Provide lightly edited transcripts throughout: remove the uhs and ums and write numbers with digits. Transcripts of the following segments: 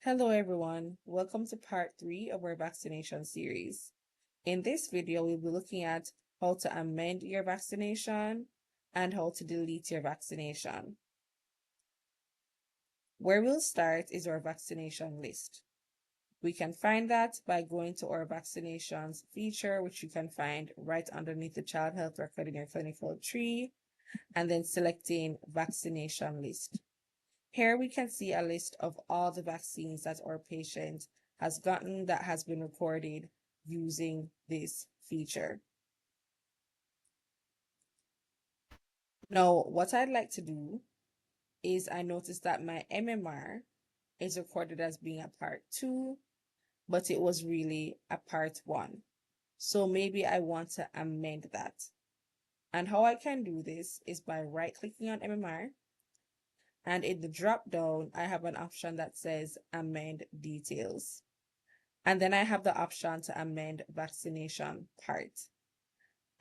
Hello everyone, welcome to part 3 of our vaccination series. In this video, we'll be looking at how to amend your vaccination and how to delete your vaccination. Where we'll start is our vaccination list. We can find that by going to our vaccinations feature, which you can find right underneath the child health record in your clinical tree, and then selecting vaccination list. Here we can see a list of all the vaccines that our patient has gotten that has been recorded using this feature. Now, what I'd like to do is I noticed that my MMR is recorded as being a part 2, but it was really a part 1. So maybe I want to amend that. And how I can do this is by right-clicking on MMR. And in the drop down, I have an option that says amend details. And then I have the option to amend vaccination part.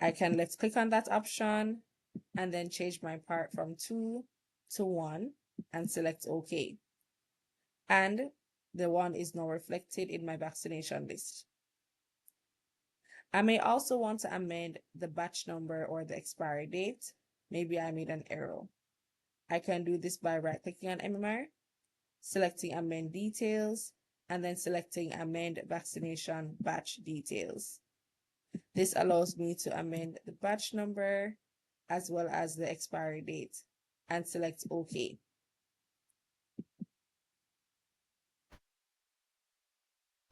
I can left click on that option and then change my part from 2 to 1 and select OK. And the 1 is now reflected in my vaccination list. I may also want to amend the batch number or the expiry date. Maybe I made an error. I can do this by right-clicking on MMR, selecting Amend Details, and then selecting Amend Vaccination Batch Details. This allows me to amend the batch number as well as the expiry date and select OK.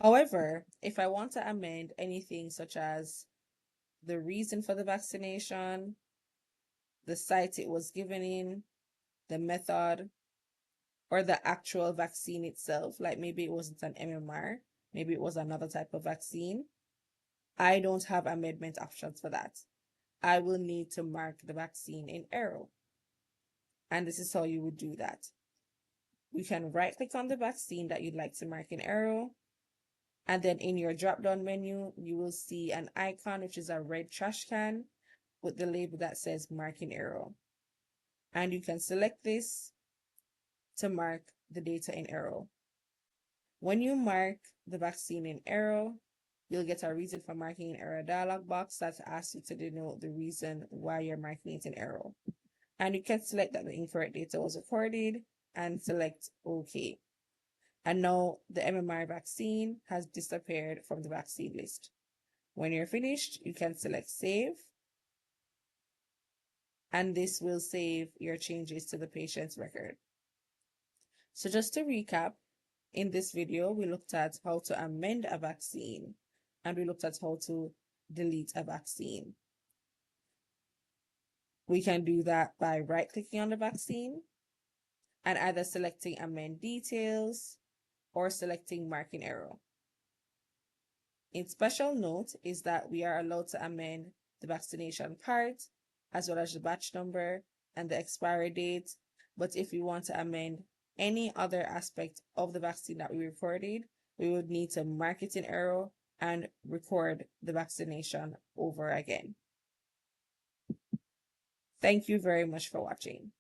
However, if I want to amend anything such as the reason for the vaccination, the site it was given in, the method, or the actual vaccine itself, like maybe it wasn't an MMR, maybe it was another type of vaccine, I don't have amendment options for that. I will need to mark the vaccine in error. And this is how you would do that. You can right click on the vaccine that you'd like to mark in error. And then in your drop down menu, you will see an icon, which is a red trash can with the label that says mark in error. And you can select this to mark the data in error. When you mark the vaccine in error, you'll get a reason for marking in error dialog box that asks you to denote the reason why you're marking it in error. And you can select that the incorrect data was recorded and select OK. And now the MMR vaccine has disappeared from the vaccine list. When you're finished, you can select Save. And this will save your changes to the patient's record. So just to recap, in this video, we looked at how to amend a vaccine and we looked at how to delete a vaccine. We can do that by right-clicking on the vaccine and either selecting Amend Details or selecting Mark in Error. In special note is that we are allowed to amend the vaccination part as well as the batch number and the expiry date. But if we want to amend any other aspect of the vaccine that we recorded, we would need to mark it in error and record the vaccination over again. Thank you very much for watching.